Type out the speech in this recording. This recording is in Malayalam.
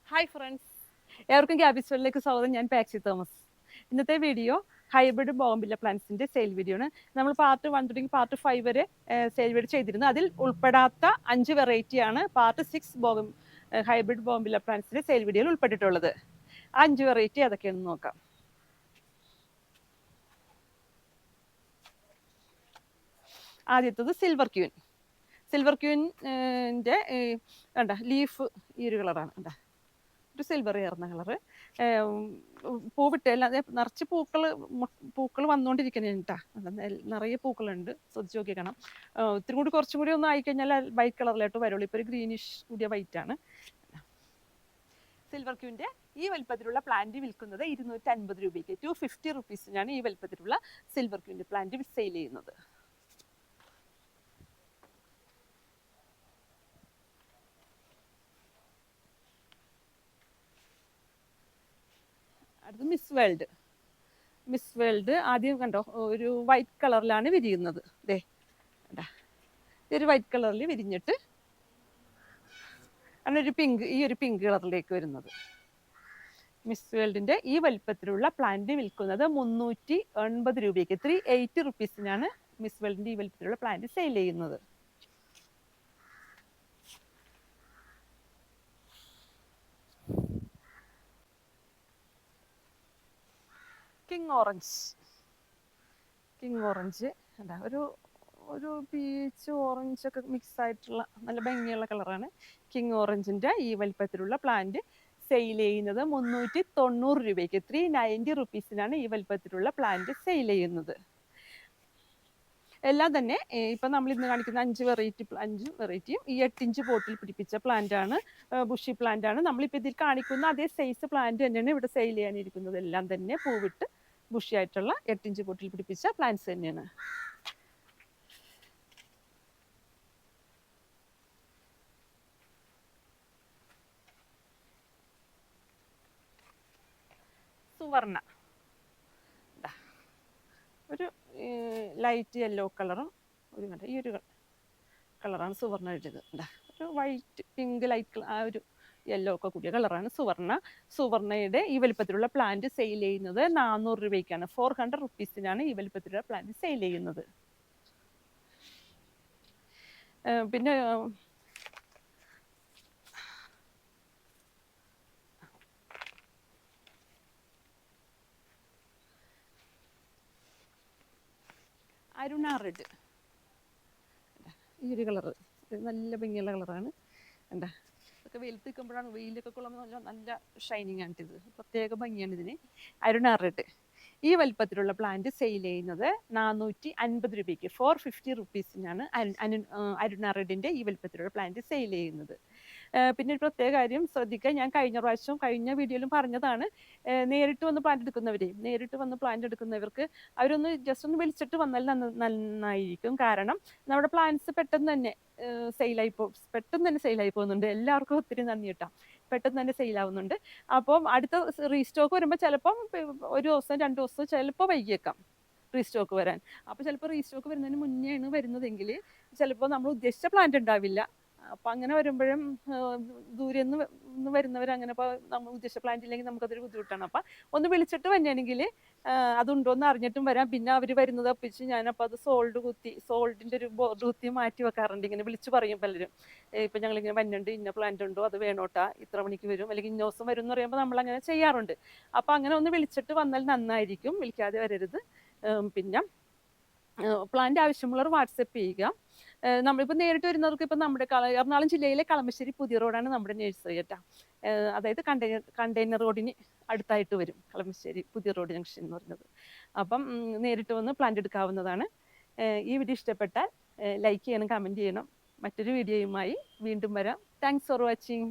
ഹായ് ഫ്രണ്ട്സ്, ഏവർക്കും ക്യാബിസ്റ്റോളിലേക്ക് സ്വാഗതം. ഞാൻ പാക്സി തോമസ്. ഇന്നത്തെ വീഡിയോ ഹൈബ്രിഡ് ബോംബില്ല പ്ലാന്റ്സിന്റെ സെയിൽ വീഡിയോ ആണ്. നമ്മൾ പാർട്ട് 1 തുടങ്ങി പാർട്ട് 5 വരെ സെയിൽ വീഡിയോ ചെയ്തിരുന്നു. അതിൽ ഉൾപ്പെടാത്ത 5 വെറൈറ്റിയാണ് പാർട്ട് 6 ഹൈബ്രിഡ് ബോംബില്ല പ്ലാന്റ്സിന്റെ സെയിൽ വീഡിയോയിൽ ഉൾപ്പെട്ടിട്ടുള്ളത്. 5 വെറൈറ്റി അതൊക്കെയാണെന്ന് നോക്കാം. ആദ്യത്തത് സിൽവർ ക്യൂൻ. സിൽവർ ക്യൂൻ്റെ കണ്ട ലീഫ് ഈ ഒരു കളറാണ്. കണ്ട ഒരു സിൽവർ ചേർന്ന കളറ്. പൂവിട്ട് എല്ലാം നിറച്ച് പൂക്കൾ വന്നുകൊണ്ടിരിക്കുന്നതാണ് കേട്ടോ. നിറയെ പൂക്കളുണ്ട്, ശ്രദ്ധിച്ച് നോക്കി കാണാം. ഇത്തിരി കൂടി കുറച്ചും കൂടി ഒന്ന് ആയിക്കഴിഞ്ഞാൽ വൈറ്റ് കളറിലോട്ട് വരുള്ളൂ. ഇപ്പോൾ ഒരു ഗ്രീനിഷ് കൂടിയ വൈറ്റ് ആണ്. സിൽവർ ക്യൂൻ്റെ ഈ വലുപ്പത്തിലുള്ള പ്ലാന്റ് വിൽക്കുന്നത് 250 രൂപയ്ക്ക്, 250 റുപ്പീസിനാണ് ഈ വലുപ്പത്തിലുള്ള സിൽവർ ക്യൂൻ്റെ പ്ലാന്റ് സെയിൽ ചെയ്യുന്നത്. അടുത്ത് മിസ് വേൾഡ് ആദ്യം കണ്ടോ, ഒരു വൈറ്റ് കളറിലാണ് വിരിയുന്നത്. ദേ കണ്ടാ, ഇതൊരു വൈറ്റ് കളറിൽ വിരിഞ്ഞിട്ട് ആണ് ഈ ഒരു പിങ്ക് കളറിലേക്ക് വരുന്നത്. മിസ് വേൾഡിന്റെ ഈ വലിപ്പത്തിലുള്ള പ്ലാന്റ് വിൽക്കുന്നത് 380 രൂപയ്ക്ക്, 380 റുപ്പീസിനാണ് മിസ് വേൾഡിന്റെ ഈ വലിപ്പത്തിലുള്ള പ്ലാന്റ് സെയിൽ ചെയ്യുന്നത്. കിങ് ഓറഞ്ച് എന്താ ഒരു പീച്ച് ഓറഞ്ച് ഒക്കെ മിക്സ് ആയിട്ടുള്ള നല്ല ഭംഗിയുള്ള കളറാണ്. കിങ് ഓറഞ്ചിന്റെ ഈ വലിപ്പത്തിലുള്ള പ്ലാന്റ് സെയിൽ ചെയ്യുന്നത് 390 രൂപയ്ക്ക്, 390 റുപ്പീസിനാണ് ഈ വലിപ്പത്തിലുള്ള പ്ലാന്റ് സെയിൽ ചെയ്യുന്നത്. എല്ലാം തന്നെ ഇപ്പം നമ്മൾ ഇന്ന് കാണിക്കുന്ന 5 വെറൈറ്റിയും ഈ 8 ഇഞ്ച് പോട്ടിൽ പിടിപ്പിച്ച പ്ലാന്റ് ആണ്, ബുഷി പ്ലാന്റ് ആണ്. നമ്മളിപ്പോൾ ഇതിൽ കാണിക്കുന്ന അതേ സൈസ് പ്ലാന്റ് തന്നെയാണ് ഇവിടെ സെയിൽ ചെയ്യാനിരിക്കുന്നത്. എല്ലാം തന്നെ പൂവിട്ട് ബുഷി ആയിട്ടുള്ള 8 ഇഞ്ച് പോട്ടിൽ പിടിപ്പിച്ച പ്ലാന്റ്സ് തന്നെയാണ്. സുവർണ ഒരു ലൈറ്റ് യെല്ലോ കളറും ഈ ഒരു കളറാണ് സുവർണ ഇട്ടത്. ഒരു വൈറ്റ് പിങ്ക് ലൈറ്റ് ആ ഒരു യെല്ലോ ഒക്കെ കൂടിയ കളറാണ് സുവർണയുടെ ഈ വലിപ്പത്തിലുള്ള പ്ലാന്റ് സെയിൽ ചെയ്യുന്നത് 400 രൂപയ്ക്കാണ്, 400 റുപ്പീസിനാണ് ഈ വലിപ്പത്തിലുള്ള പ്ലാന്റ് സെയിൽ ചെയ്യുന്നത്. പിന്നെ അരുണ റെഡ്, ഈ ഒരു കളറ് നല്ല ഭംഗിയുള്ള കളറാണ്. എന്താ ഇതൊക്കെ വെയിലത്ത് നിൽക്കുമ്പോഴാണ്, വെയിലൊക്കെ കൊള്ളുമ്പോൾ നല്ല ഷൈനിങ് ആണ്. ഇത് പ്രത്യേക ഭംഗിയാണ് ഇതിന്. അരുണ റെഡ് ഈ വലിപ്പത്തിലുള്ള പ്ലാന്റ് സെയിൽ ചെയ്യുന്നത് 450 രൂപയ്ക്ക്, 450 റുപ്പീസിനാണ് അരുണ റെഡിൻ്റെ ഈ വലിപ്പത്തിലുള്ള പ്ലാന്റ് സെയിൽ ചെയ്യുന്നത്. പിന്നെ ഒരു പ്രത്യേക കാര്യം ശ്രദ്ധിക്കുക, ഞാൻ കഴിഞ്ഞ വീഡിയോയിലും പറഞ്ഞതാണ്, നേരിട്ട് വന്ന് പ്ലാന്റ് എടുക്കുന്നവർക്ക് അവരൊന്ന് ജസ്റ്റ് ഒന്ന് വിളിച്ചിട്ട് വന്നാൽ നന്നായിരിക്കും. കാരണം നമ്മുടെ പ്ലാന്റ്സ് പെട്ടെന്ന് തന്നെ സെയിലായി പോകുന്നുണ്ട്. എല്ലാവർക്കും ഒത്തിരി നന്ദി കേട്ടോ, പെട്ടെന്ന് തന്നെ സെയിലാവുന്നുണ്ട്. അപ്പം അടുത്ത റീസ്റ്റോക്ക് വരുമ്പോൾ ചിലപ്പം 1 ദിവസം 2 ദിവസം ചിലപ്പോൾ വൈകിയേക്കാം റീസ്റ്റോക്ക് വരാൻ. അപ്പോൾ ചിലപ്പോൾ റീസ്റ്റോക്ക് വരുന്നതിന് മുന്നെയാണ് വരുന്നതെങ്കിൽ ചിലപ്പോൾ നമ്മൾ ഉദ്ദേശിച്ച പ്ലാന്റ് ഉണ്ടാവില്ല. അപ്പം അങ്ങനെ വരുമ്പോഴും ദൂരെ നിന്ന് വരുന്നവരങ്ങനെ, ഇപ്പോൾ നമ്മൾ ഉദ്ദേശിച്ച പ്ലാന്റ് ഇല്ലെങ്കിൽ നമുക്കതൊരു ബുദ്ധിമുട്ടാണ്. അപ്പം ഒന്ന് വിളിച്ചിട്ട് വന്നെയാണെങ്കിൽ അതുണ്ടോയെന്ന് അറിഞ്ഞിട്ടും വരാം. പിന്നെ അവർ വരുന്നത് ഒപ്പിച്ച് ഞാനപ്പോൾ അത് സോൾഡിൻ്റെ ഒരു ബോർഡ് കുത്തി മാറ്റി വെക്കാറുണ്ട്. ഇങ്ങനെ വിളിച്ച് പറയും പലരും, ഇപ്പം ഞങ്ങളിങ്ങനെ വന്നുണ്ട്, ഇന്ന പ്ലാന്റ് ഉണ്ടോ, അത് വേണോട്ടാ, ഇത്ര മണിക്ക് വരും അല്ലെങ്കിൽ ഇന്ന ദിവസം വരും എന്ന് പറയുമ്പോൾ നമ്മളങ്ങനെ ചെയ്യാറുണ്ട്. അപ്പം അങ്ങനെ ഒന്ന് വിളിച്ചിട്ട് വന്നാൽ നന്നായിരിക്കും, വിളിക്കാതെ വരരുത്. പിന്നെ പ്ലാന്റ് ആവശ്യമുള്ളവർ വാട്സപ്പ് ചെയ്യുക. നമ്മളിപ്പോൾ നേരിട്ട് വരുന്നവർക്ക് ഇപ്പം നമ്മുടെ എറണാകുളം ജില്ലയിലെ കളമശ്ശേരി പുതിയ റോഡാണ് നമ്മുടെ നഴ്സറി കേട്ടോ. അതായത് കണ്ടെയ്നർ റോഡിന് അടുത്തായിട്ട് വരും കളമശ്ശേരി പുതിയ റോഡ് ജംഗ്ഷൻ എന്ന് പറയുന്നത്. അപ്പം നേരിട്ട് വന്ന് പ്ലാന്റ് എടുക്കാവുന്നതാണ്. ഈ വീഡിയോ ഇഷ്ടപ്പെട്ടാൽ ലൈക്ക് ചെയ്യണം, കമൻറ്റ് ചെയ്യണം. മറ്റൊരു വീഡിയോയുമായി വീണ്ടും വരാം. Thanks for watching.